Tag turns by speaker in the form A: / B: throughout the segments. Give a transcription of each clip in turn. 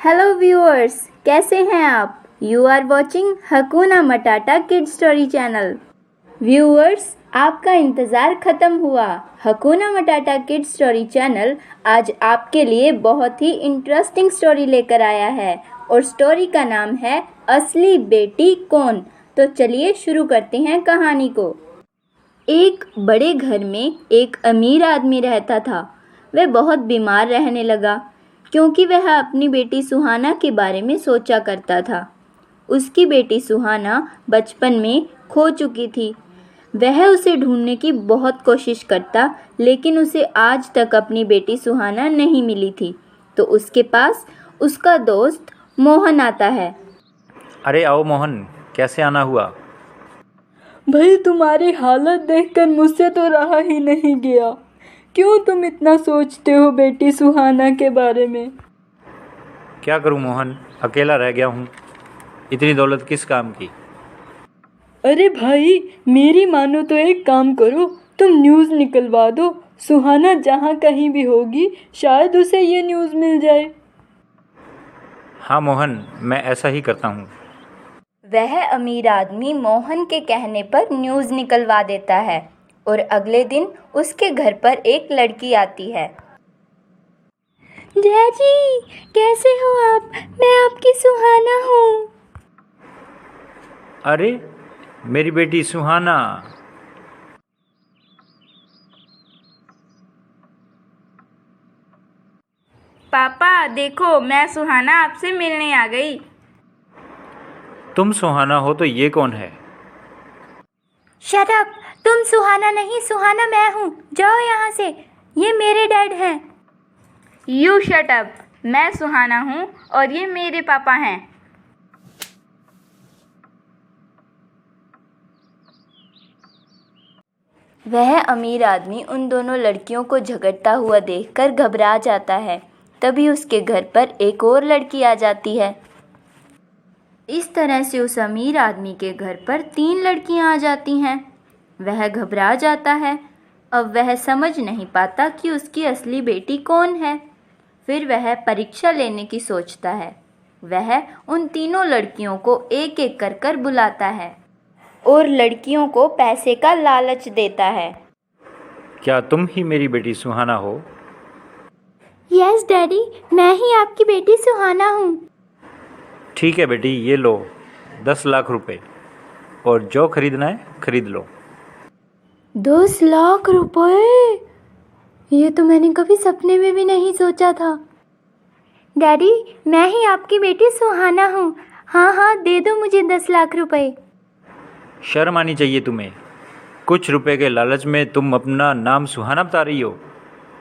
A: Hello viewers, कैसे हैं आप? You are watching Hakuna Matata kid story channel. Viewers, आपका इंतज़ार ख़त्म हुआ। Hakuna Matata kid story channel आज आपके लिए बहुत ही इंटरेस्टिंग स्टोरी लेकर आया है और स्टोरी का नाम है असली बेटी कौन। तो चलिए शुरू करते हैं कहानी को। एक बड़े घर में एक अमीर आदमी रहता था। वह बहुत बीमार रहने लगा क्योंकि वह अपनी बेटी सुहाना के बारे में सोचा करता था। उसकी बेटी सुहाना बचपन में खो चुकी थी। वह उसे ढूंढने की बहुत कोशिश करता, लेकिन उसे आज तक अपनी बेटी सुहाना नहीं मिली थी। तो उसके पास उसका दोस्त मोहन आता है।
B: अरे आओ मोहन, कैसे आना हुआ?
C: भाई, तुम्हारी हालत देखकर मुझसे तो रहा ही नहीं गया। क्यों तुम इतना सोचते हो बेटी सुहाना के बारे में?
B: क्या करूं मोहन, अकेला रह गया हूं। इतनी दौलत किस काम की?
C: अरे भाई, मेरी मानो तो एक काम करो, तुम न्यूज़ निकलवा दो। सुहाना जहाँ कहीं भी होगी, शायद उसे ये न्यूज़ मिल जाए।
B: हाँ मोहन, मैं ऐसा ही करता हूँ।
A: वह अमीर आदमी मोहन के कहने पर न्यूज़ निकलवा देता है और अगले दिन उसके घर पर एक लड़की आती है। जय कैसे हो आप? मैं आपकी सुहाना हूँ।
B: अरे मेरी बेटी सुहाना।
D: पापा देखो, मैं सुहाना आपसे मिलने आ गई।
B: तुम सुहाना हो तो ये कौन है?
A: Shut up! तुम सुहाना नहीं, सुहाना मैं हूँ। जाओ यहाँ से, ये मेरे डैड हैं।
D: You shut up! मैं सुहाना हूँ और ये मेरे पापा हैं।
A: वह अमीर आदमी उन दोनों लड़कियों को झगड़ता हुआ देखकर घबरा जाता है। तभी उसके घर पर एक और लड़की आ जाती है। इस तरह से उस अमीर आदमी के घर पर 3 लड़कियां आ जाती हैं। वह घबरा जाता है। अब वह समझ नहीं पाता कि उसकी असली बेटी कौन है। फिर वह परीक्षा लेने की सोचता है। वह उन तीनों लड़कियों को एक एक कर कर बुलाता है और लड़कियों को पैसे का लालच देता है।
B: क्या तुम ही मेरी बेटी सुहाना हो?
A: यस डैडी, मैं ही आपकी बेटी सुहाना हूँ।
B: ठीक है बेटी, ये लो 10 लाख रुपए, और जो खरीदना है खरीद लो।
A: 10 लाख रुपए! ये तो मैंने कभी सपने में भी नहीं सोचा था। डैडी, मैं ही आपकी बेटी सुहाना हूँ। हाँ हाँ, दे दो मुझे 10 लाख रुपए।
B: शर्म आनी चाहिए तुम्हें। कुछ रुपए के लालच में तुम अपना नाम सुहाना बता रही हो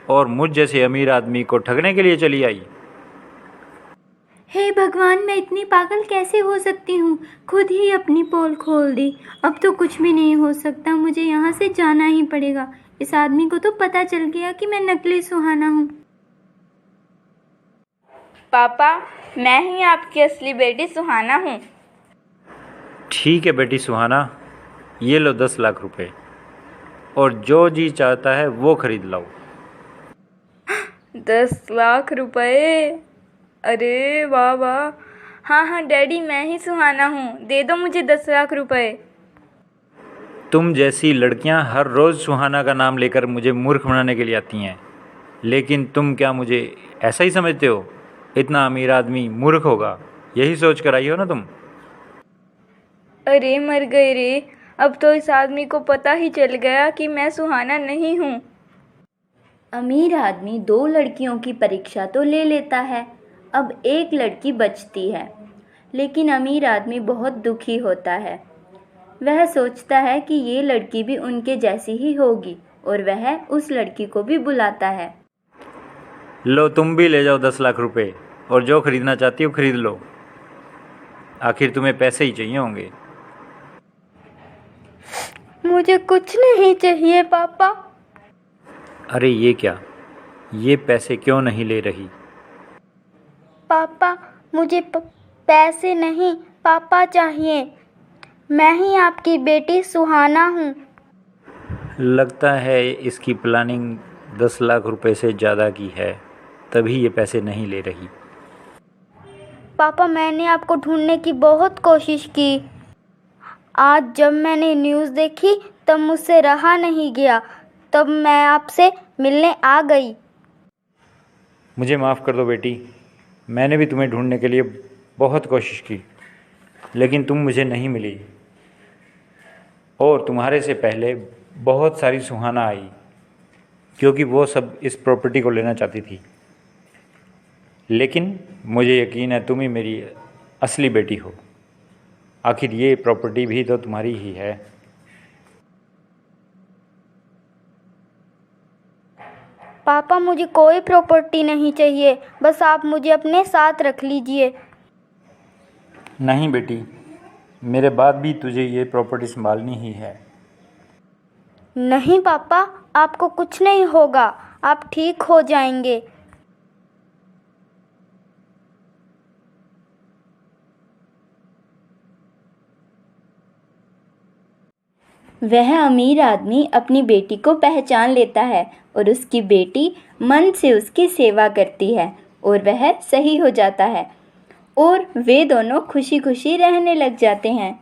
B: और मुझ जैसे अमीर आदमी को ठगने के लिए चली आई।
A: हे भगवान, मैं इतनी पागल कैसे हो सकती हूँ? खुद ही अपनी पोल खोल दी। अब तो कुछ भी नहीं हो सकता, मुझे यहाँ से जाना ही पड़ेगा। इस आदमी को तो पता चल गया कि मैं नकली सुहाना हूँ।
D: पापा, मैं ही आपकी असली बेटी सुहाना हूँ।
B: ठीक है बेटी सुहाना, ये लो 10 लाख रुपए, और जो जी चाहता है वो खरीद लाओ।
D: 10 लाख रुपए! अरे वाह वाह! हाँ हाँ डैडी, मैं ही सुहाना हूँ। दे दो मुझे 10 लाख रुपए।
B: तुम जैसी लड़कियां हर रोज़ सुहाना का नाम लेकर मुझे मूर्ख बनाने के लिए आती हैं, लेकिन तुम क्या मुझे ऐसा ही समझते हो? इतना अमीर आदमी मूर्ख होगा, यही सोच कर आई हो ना तुम?
D: अरे मर गए रे! अब तो इस आदमी को पता ही चल गया कि मैं सुहाना नहीं हूँ।
A: अमीर आदमी 2 लड़कियों की परीक्षा तो ले लेता है। अब एक लड़की बचती है, लेकिन अमीर आदमी बहुत दुखी होता है। वह सोचता है कि ये लड़की भी उनके जैसी ही होगी और वह उस लड़की को भी बुलाता है।
B: लो तुम भी ले जाओ 10 लाख रुपए, और जो खरीदना चाहती हो खरीद लो। आखिर तुम्हें पैसे ही चाहिए होंगे।
A: मुझे कुछ नहीं चाहिए पापा।
B: अरे ये क्या, ये पैसे क्यों नहीं ले रही?
A: पापा, मुझे पैसे नहीं, पापा चाहिए। मैं ही आपकी बेटी सुहाना हूँ।
B: लगता है इसकी प्लानिंग 10 लाख रुपए से ज़्यादा की है, तभी ये पैसे नहीं ले रही।
E: पापा मैंने आपको ढूंढने की बहुत कोशिश की। आज जब मैंने न्यूज़ देखी तब मुझसे रहा नहीं गया, तब मैं आपसे मिलने आ गई।
B: मुझे माफ़ कर दो बेटी, मैंने भी तुम्हें ढूंढने के लिए बहुत कोशिश की, लेकिन तुम मुझे नहीं मिली। और तुम्हारे से पहले बहुत सारी सुहाना आई, क्योंकि वो सब इस प्रॉपर्टी को लेना चाहती थी। लेकिन मुझे यकीन है तुम ही मेरी असली बेटी हो। आखिर ये प्रॉपर्टी भी तो तुम्हारी ही है।
E: पापा मुझे कोई प्रॉपर्टी नहीं चाहिए, बस आप मुझे अपने साथ रख लीजिए।
B: नहीं बेटी, मेरे बाद भी तुझे ये प्रॉपर्टी संभालनी ही है।
E: नहीं पापा, आपको कुछ नहीं होगा, आप ठीक हो जाएंगे।
A: वह अमीर आदमी अपनी बेटी को पहचान लेता है और उसकी बेटी मन से उसकी सेवा करती है और वह सही हो जाता है और वे दोनों खुशी खुशी रहने लग जाते हैं।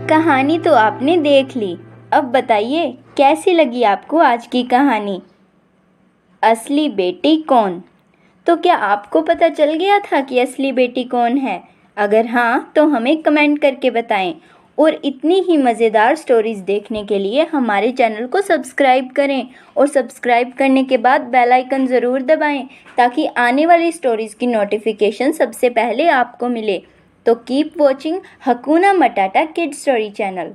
A: कहानी तो आपने देख ली, अब बताइए कैसी लगी आपको आज की कहानी। असली बेटी कौन? तो क्या आपको पता चल गया था कि असली बेटी कौन है? अगर हाँ तो हमें कमेंट करके बताएं और इतनी ही मज़ेदार स्टोरीज़ देखने के लिए हमारे चैनल को सब्सक्राइब करें और सब्सक्राइब करने के बाद बेल आइकन ज़रूर दबाएं ताकि आने वाली स्टोरीज़ की नोटिफिकेशन सबसे पहले आपको मिले। तो keep watching Hakuna Matata kids story channel.